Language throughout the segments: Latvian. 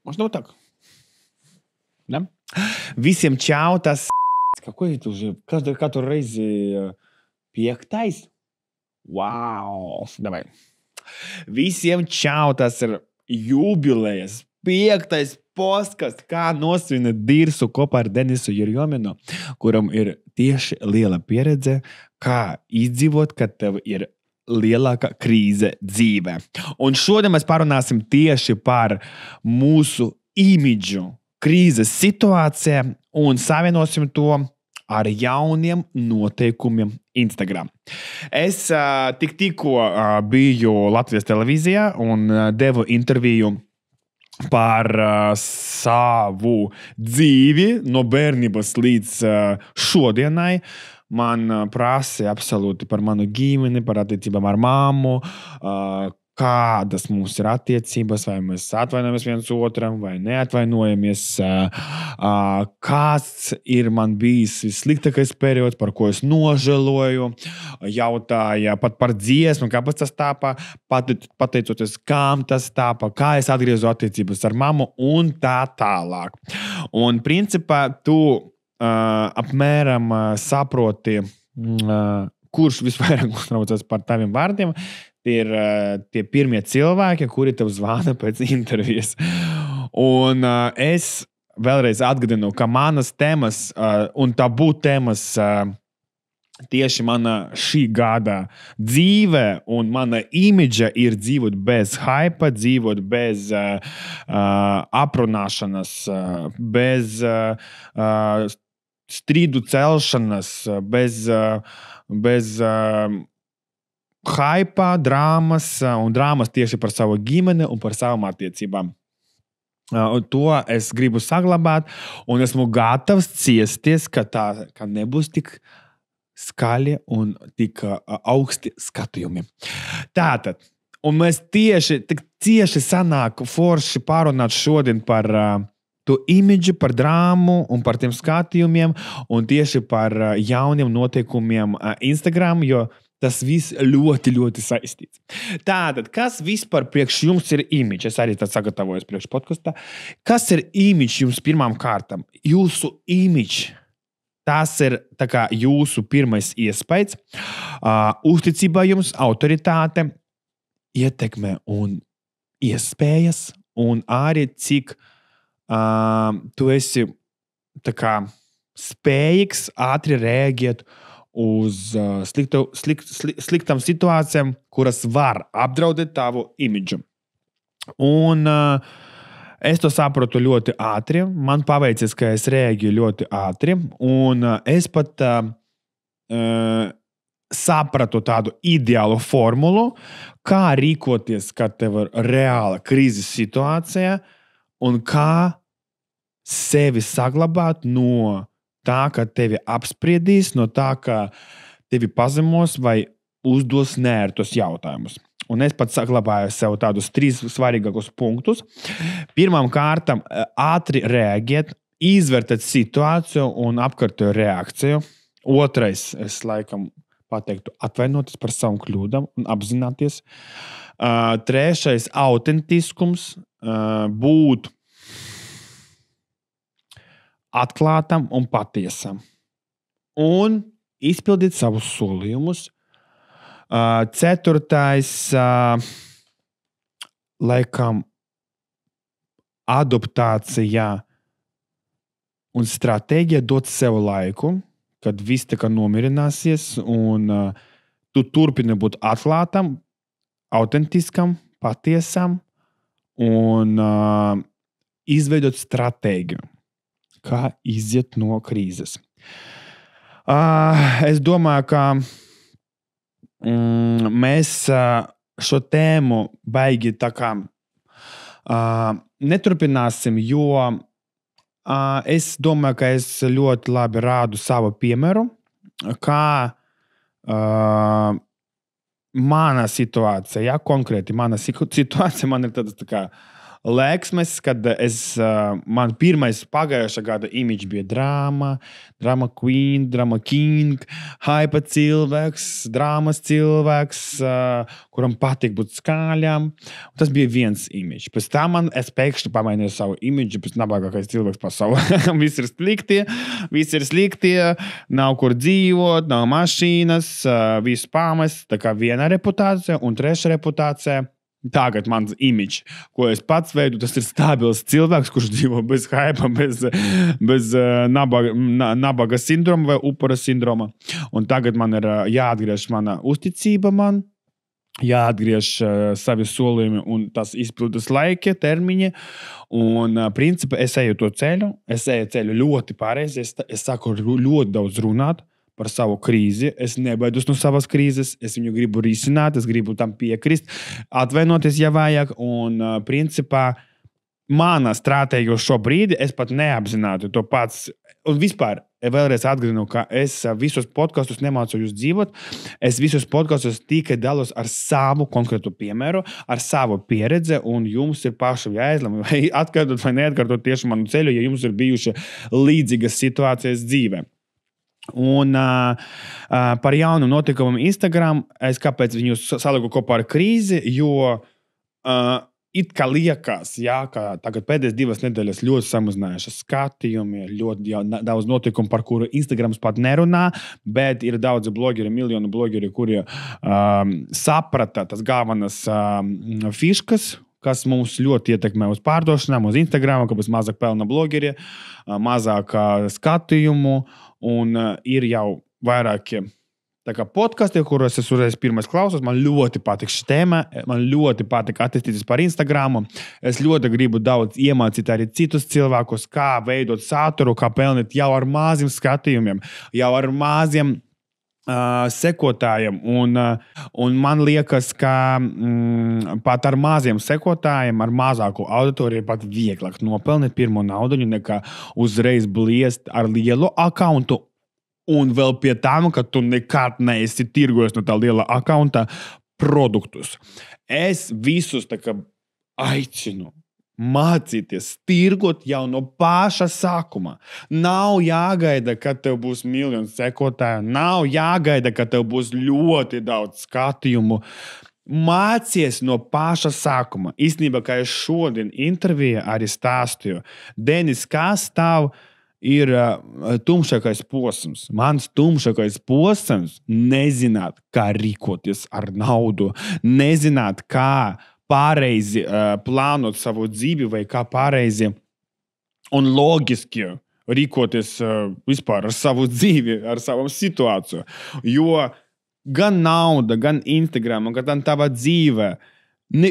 Может, вот так. Да? Visiem čau, tas... Какой это уже? Который reizi piektais? Wow! Давай. Visiem čau, tas ir jubilejas. Piektais podcasts, kā nosvina Dirsu kopā ar Denisu Jurjominu, kuram ir tieši liela pieredze, kā izdzīvot, kad tev ir lielākā krīze dzīvē. Un šodien mēs parunāsim tieši par mūsu imidžu krīzes situācijām un savienosim to ar jauniem noteikumiem Instagram. Es tikko biju Latvijas televīzijā un devu interviju par savu dzīvi no bērnības līdz šodienai. Man prasa absolūti par manu ģimeni, par attiecībām ar mammu, kādas mums ir attiecības, vai mēs atvainojamies viens otram, vai neatvainojamies, kāds ir man bijis vissliktākais periods, par ko es nožēloju, jautāja pat par dziesmu, kāpēc tas tāpa, pateicoties, kam tas tāpa, kā es atgriezu attiecības ar mammu un tā tālāk. Un principā tu apmēram saproti, kurš visvairāk uztraucas par taviem vārdiem. Tie ir tie pirmie cilvēki, kuri tev zvana pēc intervijas. Un es vēlreiz atgādinu, ka manas tēmas un tabū tēmas tieši mana šī gada dzīve un mana imidža ir dzīvot bez hypa, dzīvot bez aprunāšanas, bez strīdu celšanas, bez hypa, drāmas un drāmas tieši par savu ģimeni un par savām attiecībām. To es gribu saglabāt un esmu gatavs ciesties, ka nebūs tik skaļi un tik augsti skatījumi. Tātad, un mēs tieši sanāk forši pārunāt šodien par to imidžu, par drāmu un par tiem skatījumiem un tieši par jauniem noteikumiem Instagram, jo tas viss ļoti, ļoti saistīts. Tātad, kas vispār priekš jums ir imidž? Es arī tad sagatavojos priekš podcastā. Kas ir imidž jums pirmām kārtām? Jūsu imidž. Tas ir tā kā jūsu pirmais iespējas, uzticībā jums, autoritāte, ietekme un iespējas, un arī cik tu esi tā kā spējīgs ātri reaģēt uz sliktām situācijām, kuras var apdraudēt tavu imidžu. Un es to saprotu ļoti ātri. Man paveicies, ka es reaģēju ļoti ātri. Un es pat sapratu tādu ideālu formulu, kā rīkoties, kad tev ir reāla krīzes situācija un kā sevi saglabāt no tā, ka tevi apspriedīs, no tā, ka tevi pazemos vai uzdos neērtus jautājumus. Un es pat saglabāju sev tādus 3 svarīgākus punktus. Pirmām kārtām ātri reaģēt, izvērtēt situāciju un apkārtējo reakciju. Otrais, es laikam pateiktu, atvainoties par savām kļūdām un apzināties. Trešais, autentiskums, būt atklātam un patiesam. Un izpildīt savus solījumus. Ceturtais, laikam, adaptācija un stratēģija dot sev laiku, kad viss tā kā nomierināsies un tu turpini būt atklātam, autentiskam, patiesam un izveidot stratēģiju. Kā iziet no krīzes. Es domāju, ka mēs šo tēmu baigi tā kā neturpināsim, jo es domāju, ka es ļoti labi rādu savu piemēru, kā mana situācija, konkrēti mana situācija, man ir tādas tā kā Lēksmes, kad man pirmais pagājušā gada imidž bija drama queen, drama king, hype cilvēks, drāmas cilvēks, kuram patīk būt skaļām. Tas bija viens imidž. Pēc tam es pēkšņi pamainīju savu imidžu, pēc nabagākais cilvēks pasaulē. Visi ir slikti, nav kur dzīvot, nav mašīnas, viss pamest, tā kā viena reputācija un treša reputācija. Tagad mans imidžs, ko es pats veidu, tas ir stabils cilvēks, kurš dzīvo bez hypa, bez nabaga sindroma vai upura sindroma. Un tagad man ir jāatgriež mana uzticība man, jāatgriež savi solījumi un tas izpildas laiki, termiņi. Un principā es eju to ceļu, ļoti pareizi, es sāku ļoti daudz runāt par savu krīzi. Es nebaidos no savas krīzes, es viņu gribu risināt, es gribu tam piekrist, atvainoties, ja vajag. Un principā mana stratēģija šobrīd, es pat neapzinātu to pats. Un vispār, vēlreiz atgādinu, ka es visos podkastos nemācījos dzīvot. Es visos podkastos tikai dalos ar savu konkrētu piemēru, ar savu pieredzi, un jums ir paši jāizlemj, vai atkārtot vai neatkārtot tieši manu ceļu, ja jums ir bijuši līdzīgas situācijas dzīvē. Un par jaunu notikumu Instagram, es kāpēc viņu saliku kopā ar krīzi, jo it kā liekas, ka tagad pēdējās 2 nedēļas ļoti samazinājušas skatījumi, ļoti daudz notikumu, par kuru Instagrams pat nerunā, bet ir daudzi blogeri, miljoni blogeri, kuri saprata tas galvenas fiškas, kas mums ļoti ietekmē uz pārdošanām, uz Instagram, kāpēc mazāk pelna blogeri, mazāk skatījumu, un ir jau vairāki podkasti, kuros es uzreiz pirmais klausos. Man ļoti patīk šī tēma, man ļoti patīk attīstīties par Instagramu. Es ļoti gribu daudz iemācīt arī citus cilvēkus, kā veidot saturu, kā pelnīt jau ar maziem skatījumiem, jau ar maziem sekotājiem. Un man liekas, ka pat ar maziem sekotājiem, ar mazāku auditoriju pat vieglāk nopelnīt pirmo naudu, nekā uzreiz bliest ar lielu akauntu. Un vēl pie tam, ka tu nekad neesi tirgojis no tā liela akaunta produktus. Es visus aicinu mācīties tirgot jau no paša sākuma. Nav jāgaida, kad tev būs miljoni sekotāju. Nav jāgaida, kad tev būs ļoti daudz skatījumu. Mācies no paša sākuma. Īstenībā, kā es šodien intervijā arī stāstīju, Denis, kas tav ir tumšākais posms? Mans tumšākais posms nezināt, kā rīkoties ar naudu, nezināt, kā pareizi plānot savu dzīvi vai kā pareizi un loģiski rīkoties vispār ar savu dzīvi, ar savu situāciju. Jo gan nauda, gan Instagram, gan tava dzīve,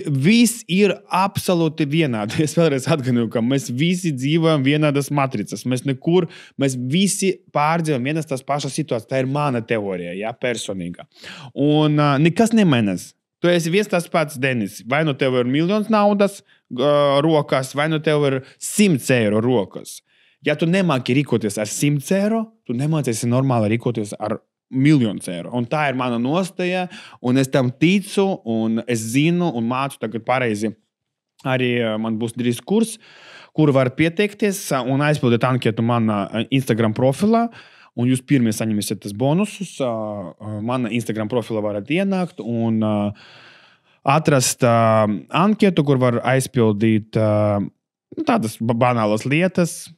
viss ir absolūti vienādi. Es vēlreiz atgādinu, ka mēs visi dzīvojam vienādas matricas. Mēs visi pārdzīvojam vienas tās pašas situācijas. Tā ir mana teorija, personīga. Un nekas nemainās. Tu esi viens tas pats, Denis. Vai nu tev ir miljons naudas rokās, vai nu tev ir 100 eiro rokās. Ja tu nemāki rīkoties ar 100 eiro, tu nemācies normāli rīkoties ar 1 000 eiro. Un tā ir mana nostāja, un es tam ticu, un es zinu, un mācu tagad pareizi. Arī man būs drīz kurs, kur var pieteikties un aizpildīt anketu manā Instagram profilā. Un jūs pirmie saņemsiet tas bonusus. Mana Instagram profila varat ienākt un atrast anketu, kur var aizpildīt tādas banālas lietas.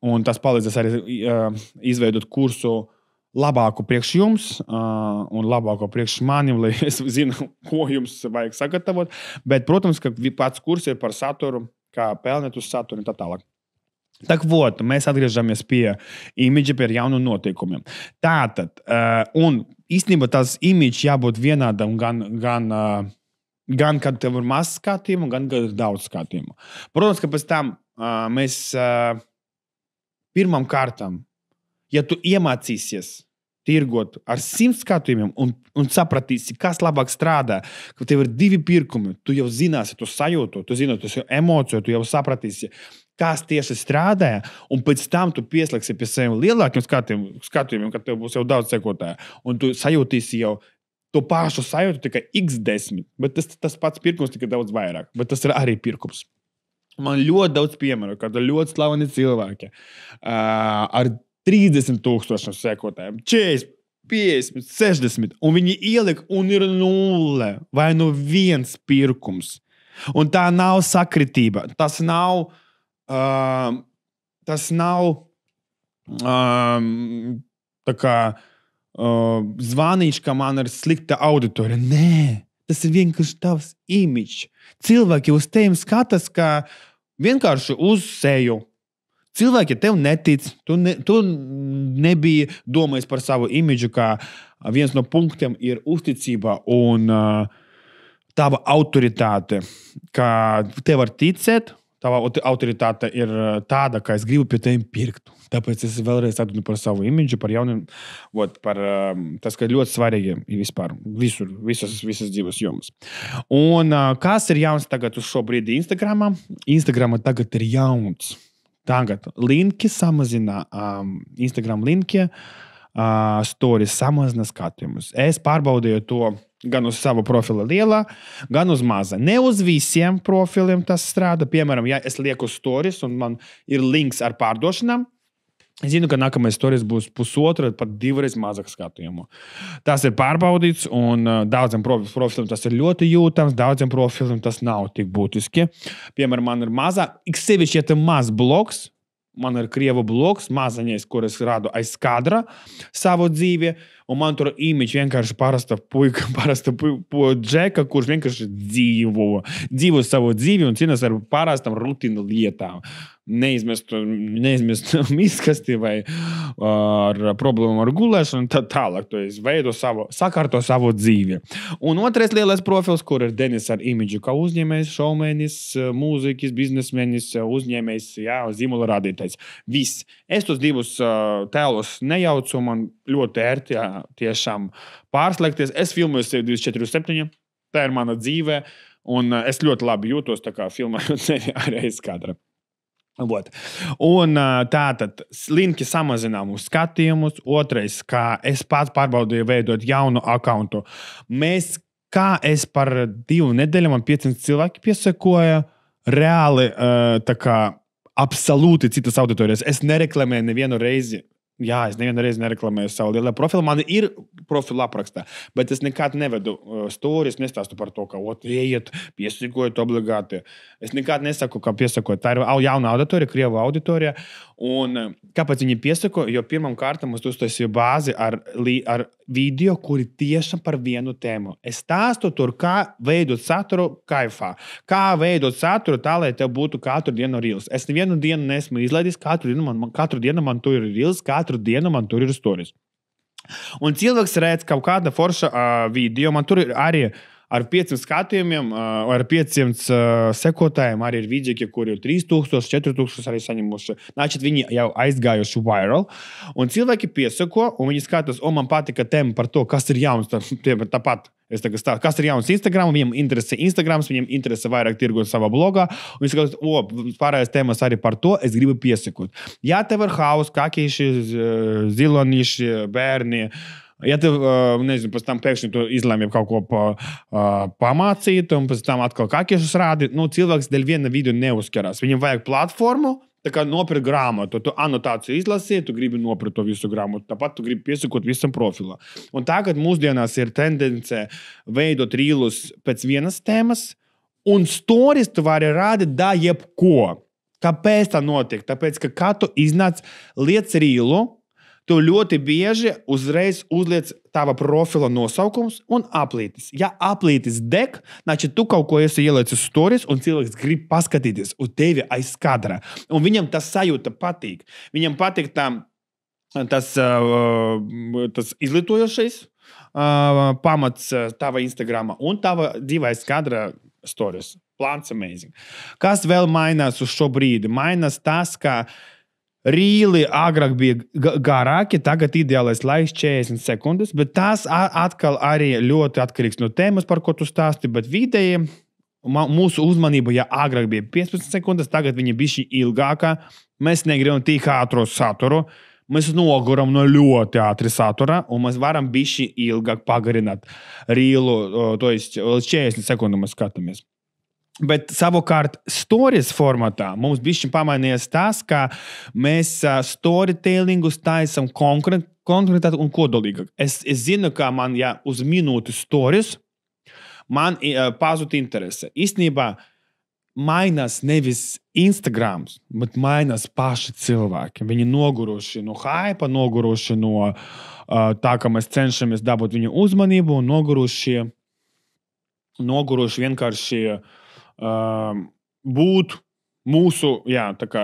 Un tas palīdzēs arī izveidot kursu labāku priekš jums un labāko priekš manim, lai es zinu, ko jums vajag sagatavot. Bet, protams, ka pats kurs ir par saturu, kā pelnīt uz saturu un tā tālāk. Tak vot, mēs atgriežamies pie imidža, pie jaunu notikumiem. Tātad, un īstenībā tās imidžs jābūt vienādam gan kad tev ir maz skatījumu, gan kad ir daudz skatījumu. Protams, ka pēc tam mēs pirmam kārtam, ja tu iemācīsies tirgot ar 100 skatījumiem un sapratīsi, kas labāk strādā, ka tev ir 2 pirkumi, tu jau zināsi, tu sajūtu, tu zini, tu emociju, tu jau sapratīsi, kas tieši strādāja, un pēc tam tu pieslēgsi pie saviem lielākiem skatījumiem, kad tev būs jau daudz sekotāju, un tu sajūtīsi jau to pašu sajūtu tikai x10, bet tas pats pirkums tikai daudz vairāk, bet tas ir arī pirkums. Man ļoti daudz piemēru, kad ļoti slaveni cilvēki ar 30,000 sekotājiem, 40, 50, 60, un viņi ielika un ir 0 vai nu 1 pirkums. Un tā nav sakritība. Tas nav tā kā zvanīšu, ka man ir slikta auditorija. Nē, tas ir vienkārši tavs imidžs. Cilvēki uz tevi skatās, kā vienkārši uz seju. Cilvēki tev netic. Tu nebija domājis par savu imidžu, kā viens no punktiem ir uzticība un tava autoritāte. Kā tev var ticēt, tava autoritāte ir tāda, ka es gribu pie tevi pirkt. Tāpēc es vēlreiz atgādinu par savu imidžu, par jauniem, par tas, ka ļoti svarīgi ir vispār visur, visas dzīves jomas. Un kas ir jauns tagad uz šo brīdi Instagramā? Instagramā tagad ir jauns. Tagad linki samazina, Instagram linki, stories samazina skatījumus. Es pārbaudīju to gan uz savu profilu lielā, gan uz maza. Ne uz visiem profiliem tas strādā. Piemēram, ja es lieku stories un man ir links ar pārdošanām, es zinu, ka nākamais stories būs 1,5, pat 2 mazāk skatījumu. Tas ir pārbaudīts, un daudziem profiliem tas ir ļoti jūtams, daudziem profiliem tas nav tik būtiski. Piemēram, man ir maza, sevišķi, ja tam maz blogs, man ir krievu blogs, mazaņais, kur es rādu aiz kadra savu dzīvi, un man tur imidž vienkārši parasta puika, džeka, kurš vienkārši dzīvo savu dzīvi un cīnās ar parastam rutīnu lietām. Neizmest miskasti vai ar problēmu ar gulēšanu, tad tālāk. To es sakārto savu dzīvi. Un otrais lielais profils, kur ir Denis ar imidžu, kā uzņēmējs, šoumēnis, mūziķis, biznesmenis, uzņēmējs, zīmola radītājs. Viss. Es tos divus tēlus nejaucu, man ļoti ērti tiešām pārslēgties. Es filmoju sevi 24/7, tā ir mana dzīve, un es ļoti labi jūtos, tā kā filmējot sevi arī aiz kadra. Un tātad linki samazinām uz skatījumus. Otrais, kā es pats pārbaudīju veidot jaunu accountu. Kā es par 2 nedēļām man 500 cilvēki piesakoja, reāli tā kā absolūti citas auditorijas. Es nereklamēju nevienu reizi. Jā, es nevienu reizi nereklamēju savu lielo profilu. Man ir profila aprakstā, bet es nekad nevedu stories, nestāstu par to, ka ejiet, piesakojot obligāti. Es nekad nesaku, ka piesakojot. Tā ir jauna auditorija, krievu auditorija. Un kāpēc viņi piesako? Jo pirmam kārtam es uztaisīju bāzi ar video, kuri tieši par vienu tēmu. Es stāstu tur, kā veidot saturu kaifā. Kā veidot saturu tā, lai tev būtu katru dienu reels. Es nevienu dienu neesmu izlaidis, katru dienu man tur ir reels, katru dienu man tur ir stories. Un cilvēks redz kaut kāda forša video, man tur ir arī ar 500 skatījumiem, ar 500 sekotājiem, arī ir vidžeki, kuri ir 3,000, 4,000 arī saņemuši. Значит, viņi jau aizgājuši viral. Un cilvēki piesako, un viņi skatās, man patika tēma par to, kas ir jauns. Tāpat es tagad stāstu, kas ir jauns Instagram, viņiem interesē Instagrams, viņiem interesē vairāk tirgot savā blogā. Un viņi skatās, pārējais tēmas arī par to, es gribu piesakot. Ja tev ir haus, kakīši, zilonīši, bērni, ja tev, nezinu, pēc tam pēkšņi tu izlēmi kaut ko pamācīt, un pēc tam atkal kakiešus rādi, cilvēks dēļ viena video neuzkerās. Viņam vajag platformu, tā kā nopirkt grāmatu. Tu anotāciju izlasīji, tu gribi nopirkt to visu grāmatu. Tāpat tu gribi piesakot visam profilam. Un tagad mūsdienās ir tendence veidot rīlus pēc vienas tēmas, un stories tu vari rādīt da jebko. Kāpēc tā notiek? Tāpēc, ka kā tu iznāc liec rīlu, tu ļoti bieži uzreiz uzliec tava profila nosaukums un aplītis. Ja aplītis deg, значит, tu kaut ko esi ielicis stories, un cilvēks grib paskatīties uz tevi aiz kadra. Un viņam tas sajūta patīk. Viņam patīk tas izglītojošais pamats tava Instagrama un tava dzīve aiz kadra stories. Plāns amazing. Kas vēl mainās uz šo brīdi? Mainās tas, ka rīli agrāk bija garāki, tagad ideālais laiks 40 sekundes, bet tas atkal arī ļoti atkarīgs no tēmas, par ko tu stāsti, bet vidēji mūsu uzmanība, ja agrāk bija 15 sekundes, tagad viņa bišķi ilgākā. Mēs negribam tik ātru saturu, mēs noguram no ļoti ātri satura, un mēs varam bišķi ilgāk pagarināt rīlu, to jest līdz 40 sekundēm mēs skatāmies. Bet savukārt stories formatā mums bišķiņ pamainījies tas, ka mēs storytellingus taisam konkrētāk un kodolīgāk. Es zinu, ka man, ja uz minūti stories, man pazūd interese. Īstenībā mainās nevis Instagrams, bet mainās paši cilvēki. Viņi noguruši no hypa, noguruši no tā, ka mēs cenšamies dabūt viņu uzmanību, un noguruši vienkārši būt mūsu, jā, tā kā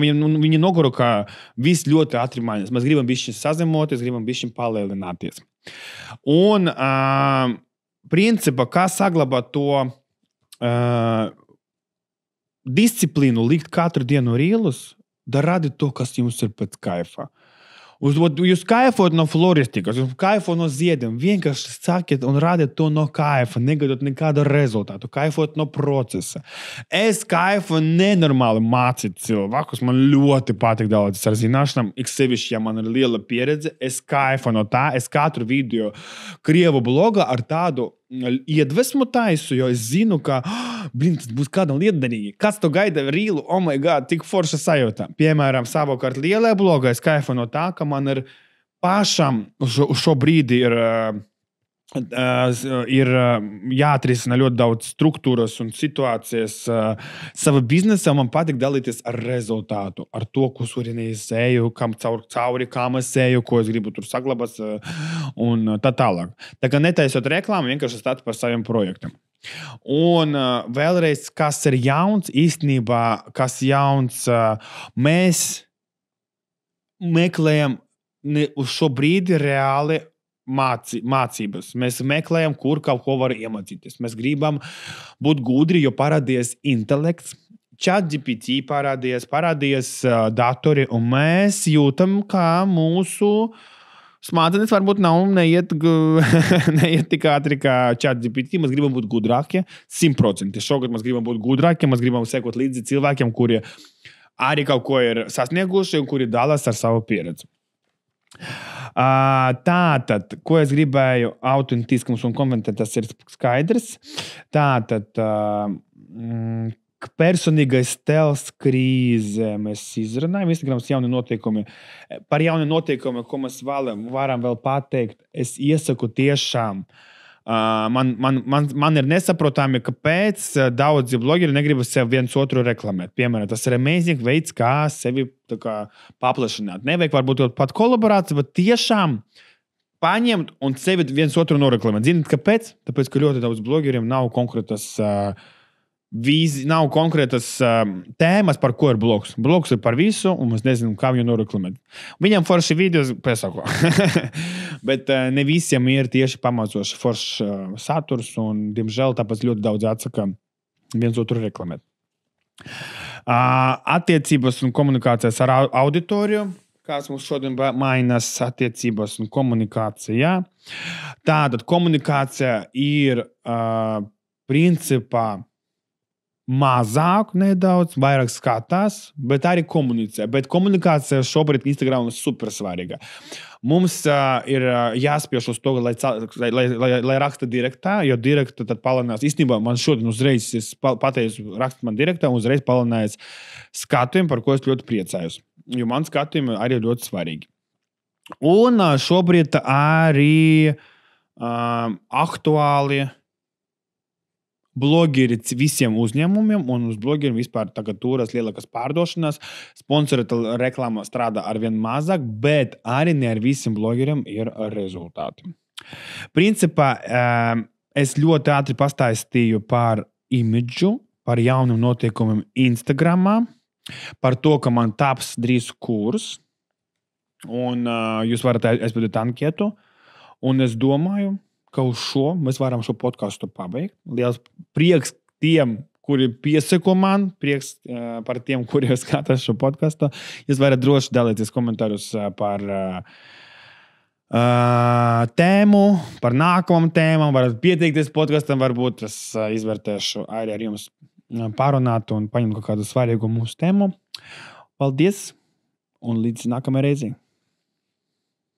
viņi noguru, ka viss ļoti ātri mainās. Mēs gribam bišķiņ sazemoties, gribam bišķiņ palielināties. Un principā, kā saglabāt to disciplīnu, likt katru dienu rīlus, darīt to, kas jums ir pēc kaifa. Jūs kaifot no floristikas, jūs kaifot no ziediem, vienkārši sakiet un radiet to no kaifa, negadot nekādu rezultātu, kaifot no procesa. Es kaifu nenormāli mācīt cilvēkus, man ļoti patīk daudz ar zināšanām, sevišķi, ja man ir liela pieredze, es kaifu no tā, es katru video krievu bloga ar tādu iedvesmu taisu, jo es zinu, ka tas būs kādam lietderīgi. Kāds to gaida rīlu, oh my god, tik forša sajūta. Piemēram, savukārt lielajā blogā es kaifu no tā, ka man ir pašam šo brīdi ir jāatrisina ļoti daudz struktūras un situācijas sava biznesa, man patīk dalīties ar rezultātu, ar to, ko es eju, kam cauri, kam es eju, ko es gribu tur saglabāt un tā tālāk. Tā kā netaisot reklāmu, vienkārši stāt par saviem projektiem. Un vēlreiz, kas ir jauns, īstenībā, kas jauns, mēs meklējam uz šo brīdi reāli mācības. Mēs meklējam, kur kaut ko var iemācīties. Mēs gribam būt gudri, jo parādījies intelekts, ChatGPT parādījies datori, un mēs jūtam, ka mūsu smadzenes varbūt neiet tik ātri kā ChatGPT. Mēs gribam būt gudrākie, 100%. Šogad mēs gribam būt gudrākie, mēs gribam sekot līdzi cilvēkiem, kuri arī kaut ko ir sasnieguši un kuri dalās ar savu pieredzi. Tātad, ko es gribēju, autentiskums un kompetences ir skaidrs. Tātad, personīgais stils krīze mēs izrunājam. Instagrams jauni noteikumi. Par jauni noteikumi, ko mēs varam vēl pateikt, es iesaku tiešām. Man ir nesaprotami, kāpēc daudzi blogeri negrib sev viens otru reklamēt. Piemēram, tas ir amazing veids, kā sevi paplašināt. Nevajag varbūt pat kolaborāciju, bet tiešām paņemt un sevi viens otru noreklamēt. Zināt, kāpēc? Tāpēc, ka ļoti daudz blogeriem nav konkrētas nav konkrētas tēmas, par ko ir blogs. Blogs ir par visu, un mēs nezinām, kā viņu noreklamēt. Viņam forši video piesako. Bet ne visiem ir tieši pamācoši forši saturs, un, diemžēl, tāpēc ļoti daudz atsaka viens otru reklamēt. Attiecības un komunikācijas ar auditoriju, kāds mums šodien mainās attiecības un komunikācija. Tātad komunikācija ir principā mazāk nedaudz, vairāk skatās, bet arī komunicē. Bet komunikācija šobrīd Instagram ir super svarīga. Mums ir jāspiež uz to, lai raksta direktā, jo direkta tad palielinās. Īstenībā man šodien uzreiz, es pateicu, raksta man direktā, un uzreiz palielinājās skatījumi, par ko es ļoti priecājos. Jo man skatījumi arī ļoti svarīgi. Un šobrīd arī aktuāli blogeri visiem uzņēmumiem, un uz blogeriem vispār tagad turas lielākas pārdošanas. Sponsorēta reklāma strādā arvien mazāk, bet arī ne ar visiem blogeriem ir rezultāti. Principā, es ļoti ātri pastāstīju par imidžu, par jauniem noteikumiem Instagramā, par to, ka man taps drīz kurs, un jūs varat aizpildīt anketu, un es domāju, ka uz šo mēs varam šo podcastu pabeigt. Liels prieks tiem, kuri piesako man, prieks par tiem, kuri skatās šo podcastu. Jūs varat droši dalīties komentārus par tēmu, par nākamām tēmām, varat pieteikties podcastam, varbūt es izvērtēšu arī ar jums pārunāt un paņemt kaut kādu svarīgu mūsu tēmu. Paldies un līdz nākamajai reizei!